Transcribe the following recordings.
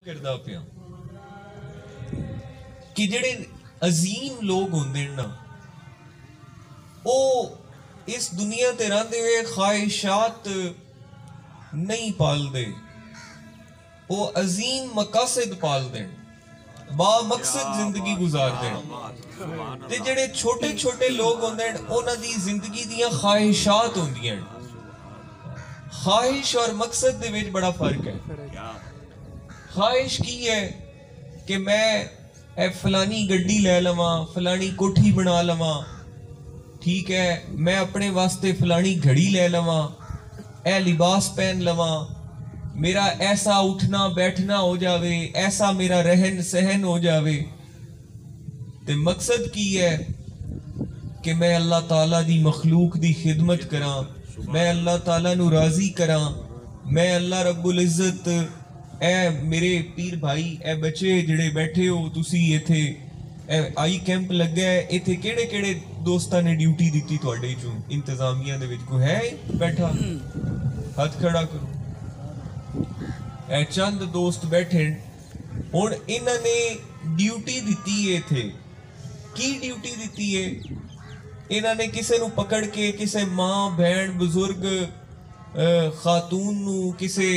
करदा पिया कि जेड़े अजीम लोग होंदे ना ओ इस दुनिया ते रहंदे हुए ख्वाहिशात नहीं पालदे, ओ अजीम मकासद पालदे, बा मकसद जिंदगी गुजारदे। ते जेड़े छोटे छोटे लोग होंदे उन्हां दी जिंदगी दियां ख्वाहिशात होंदियां। ख्वाहिश और मकसद दे विच बड़ा फर्क है। ख्वाहिश की है कि मैं फलानी गड्डी ले लवां, फलानी कोठी बना लवां, ठीक है, मैं अपने वास्ते फलानी घड़ी ले लवां, ए लिबास पहन लवां, मेरा ऐसा उठना बैठना हो जावे, ऐसा मेरा रहन सहन हो जावे। ते मकसद की है कि मैं अल्लाह ताला दी मखलूक दी खिदमत करा, मैं अल्लाह ताला नू राजी करा, मैं अल्लाह रब्बुल इज्जत ए मेरे पीर भाई ए बच्चे जिहड़े बैठे हो तुसी इत्थे आई कैंप लग्या है, इत्थे केड़े केड़े दोस्तां ने ड्यूटी दित्ती तुहाडे चों इंतजामिया दे विच कोई है बैठा? हाथ खड़ा करो। ए चंद दोस्त बैठे हुण इन्हां ने ड्यूटी दित्ती है। इत्थे की ड्यूटी दित्ती है? इन्हां ने किसे नू पकड़ के किसे मां बहन बुजुर्ग खातून नू किसे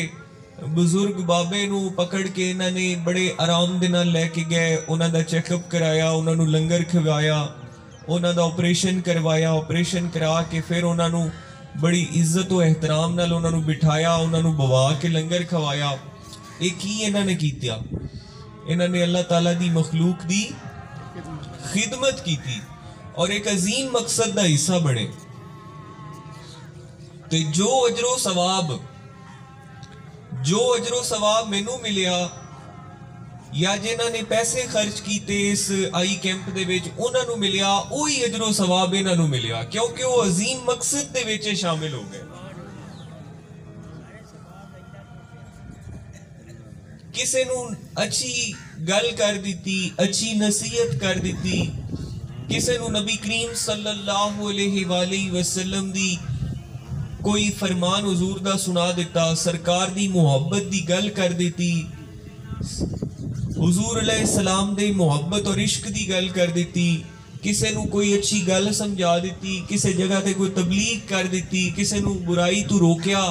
बुजुर्ग बाबे नू पकड़ के इन्हां ने बड़े आराम दे नाल लैके गए, उन्हां दा चेकअप कराया, उन्हां नू लंगर खवाया, उन्हां दा ऑपरेशन करवाया, ऑपरेशन करा के फिर उन्हां नू बड़ी इज्जत और एहतराम नाल उन्हां नू बिठाया, उन्हां नू बवा के लंगर खवाया। एक ही इन्हां ने कीता, इन्हां ने अल्लाह ताला दी मखलूक दी खिदमत की थी और एक अजीम मकसद दा हिस्सा बने। ते जो अजरो सवाब मैनू मिलिया या जिन्हां ने पैसे खर्च कीते इस आई कैंप दे विच उन्हां नू मिलिया, ओही अजरो सवाब इन्हां नू मिलिया, क्योंकि वो अजीम मकसद दे विच शामिल हो गए। किसे नू अच्छी गल कर दी, अच्छी नसीहत कर दी, किसे नू नबी करीम सल्लल्लाहु अलैहि वसल्लम दी कोई फरमान हुजूर दा सुना दिता, सरकार दी मुहब्बत दी गल कर दी, हुजूर अलैहिस्सलाम दे मुहब्बत और इश्क दी गल कर दी, किसे नू कोई अच्छी गल समझा दी, किसे जगह ते कोई तबलीग कर दी, किसे नू बुराई तो रोकया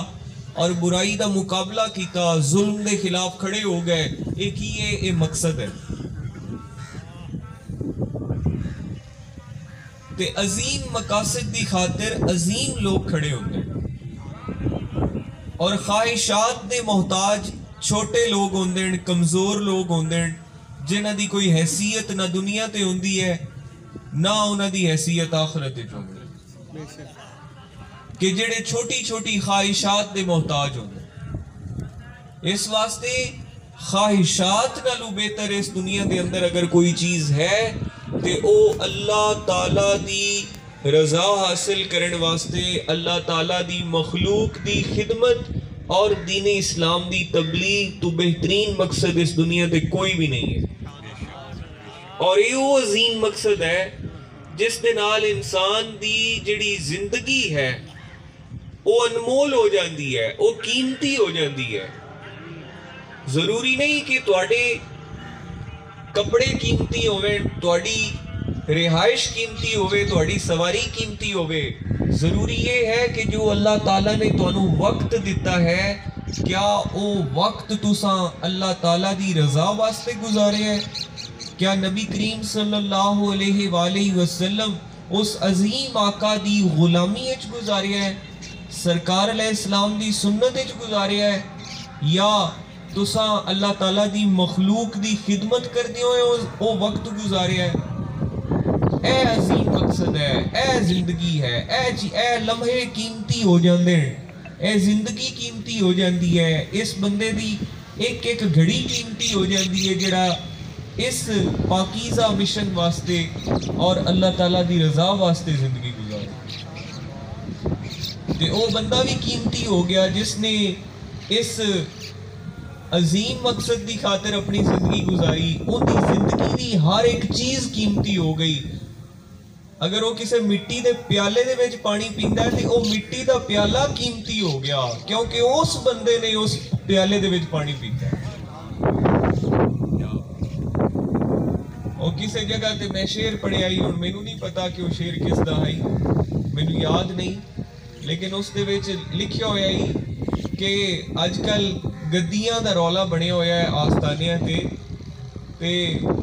और बुराई दा मुकाबला कीता, जुल्म दे खिलाफ खड़े हो गए। एक ही ये मकसद है। ते अजीम मकासद दी खातिर अजीम लोग खड़े होंगे और ख्वाहिशात दे मोहताज छोटे लोग होंदे, कमजोर लोग होंदे, जिन्हां दी कोई हैसियत ना दुनिया ते होंदी है ना उन्हां दी हैसियत आखिरत विच होंदी, कि जेड़े छोटी छोटी ख्वाहिशात दे मोहताज होंदे। इस वास्ते ख्वाहिशात नालों बेहतर इस दुनिया दे अंदर अगर कोई चीज है ते ओ अल्लाह ताला दी रजा हासिल करने वास्ते, अल्लाह ताला दी मखलूक दी खिदमत और दीन इस्लाम दी तबलीग तो बेहतरीन मकसद इस दुनिया ते कोई भी नहीं है। और ये वो अजीम मकसद है जिस दे नाल इंसान दी जिहड़ी जिंदगी है वो अनमोल हो जाती है, वो कीमती हो जाती है। जरूरी नहीं कि तुहाडे कपड़े कीमती होवे, तुहाडी रिहाइश कीमती होवे, तुहाडी सवारी कीमती होवे। जरूरी ये है कि जो अल्लाह ताला ने तुहानू वक्त दिता है, क्या वो वक्त तुसां अल्लाह ताला दी रजा वास्ते गुजारे है? क्या नबी करीम सल्लल्लाहु अलैहि वसल्लम उस अजीम आका दी गुलामी विच गुजारे है, सरकार अलैहिस्सलाम दी सुन्नत विच गुजारे है, या तुसां अल्लाह ताला दी मखलूक दी खिदमत करदे होए वो वक्त गुजारे है? ए अजीम मकसद है, ए जिंदगी है, ए लम्हे कीमती हो जाते हैं, ए जिंदगी कीमती हो जाती है। इस बंदे दी एक एक घड़ी कीमती हो जाती है जिहड़ा इस पाकीज़ा मिशन वास्ते और अल्लाह ताला दी रजा वास्ते जिंदगी गुजारे। ते वो बंदा भी कीमती हो गया जिसने इस अजीम मकसद की खातिर अपनी जिंदगी गुजारी। उनकी जिंदगी की हर एक चीज कीमती हो गई। अगर वो किसी मिट्टी के प्याले दे विच पानी पींदा है तो वो मिट्टी का प्याला कीमती हो गया, क्योंकि उस बंदे ने उस प्याले दे विच पानी पीता है। کسی جگہ تے میں شعر پڑھیا ہی، ہن مینوں نہیں پتا کہ وہ شعر کس دا ہے، مینوں یاد نہیں، لیکن اس دے وچ لکھیا ہویا ہی کہ اج کل گدیاں دا رولا بنیا ہویا ہے آستانیاں تے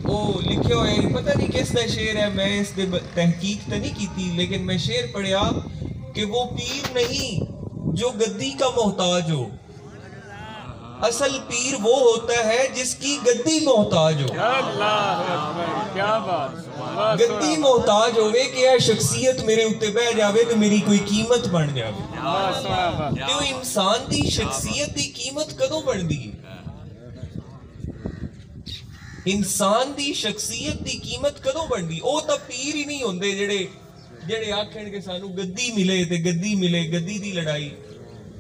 وہ لکھیا ہویا ہی، پتہ نہیں کس دا شعر ہے، میں اس دے تحقیق تے نہیں کیتی، لیکن میں شعر پڑھیا کہ وہ پیر نہیں جو گدی کا محتاج ہو، اصل پیر وہ ہوتا ہے جس کی گدی محتاج ہو۔ کیا بات، گدی محتاج ہوئے کہ یہ شخصیت میرے اتے بہ جاوے تو میری کوئی قیمت بن جاوے۔ تو انسان دی شخصیت دی قیمت کدوں بن دی؟ انسان دی شخصیت دی قیمت کدوں بن دی؟ او تا پیر ہی نہیں ہوندے جڑے آکھن کہ سانو گدی ملے تے گدی ملے، گدی دی لڑائی۔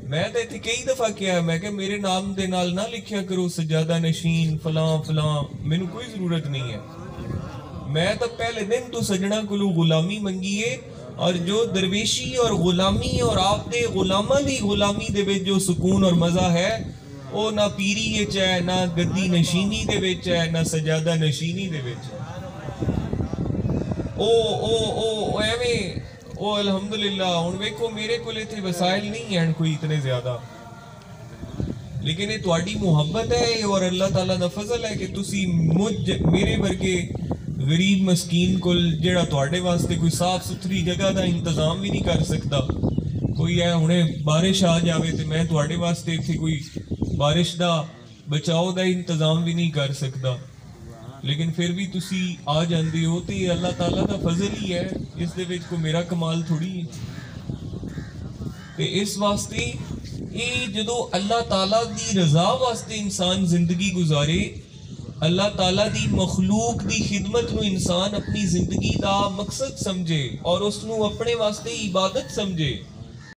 میں تے تھی کئی دفعہ کیا ہے، میں کہ میرے نام دے نال نہ لکھیا کرو سجادہ نشین فلاں فلاں، مینوں کوئی ضرورت نہیں ہے۔ میں تو پہلے دن تو سجنا کلو غلامی منگیے، اور جو درویشی اور غلامی اور آپ دے غلامہ دی غلامی دے وچ جو سکون اور مزہ ہے، وہ نہ پیری وچ ہے، نہ گدی نشینی دے وچ ہے، نہ سجادہ نشینی دے وچ ہے۔ ایویں او الحمدللہ ہن ویکھو میرے کول ایتھے وسائل نہیں ہیں کوئی اتنے زیادہ، لیکن یہ تہاڈی محبت ہے اور اللہ تعالیٰ دا فضل ہے کہ تسی میرے ورگے غریب مسکین کول جڑا تہاڈے واسطے کوئی صاف ستھری جگہ دا انتظام بھی نہیں کر سکتا، کوئی ہے ہنے بارش آ جاوے تے میں تہاڈے واسطے ایتھے کوئی بارش دا بچاؤ دا انتظام بھی نہیں کر سکتا، لیکن پھر بھی تسی آ جاندے ہو تے اللہ تعالیٰ دا فضل ہی ہے، اس دے وچ کوئی میرا کمال تھوڑی ہے۔ تے اس واسطے یہ جدو اللہ تعالیٰ دی رضا واسطے انسان زندگی گزارے، اللہ تعالیٰ دی مخلوق دی خدمت نو انسان اپنی زندگی دا مقصد سمجھے اور اس نو اپنے واسطے عبادت سمجھے،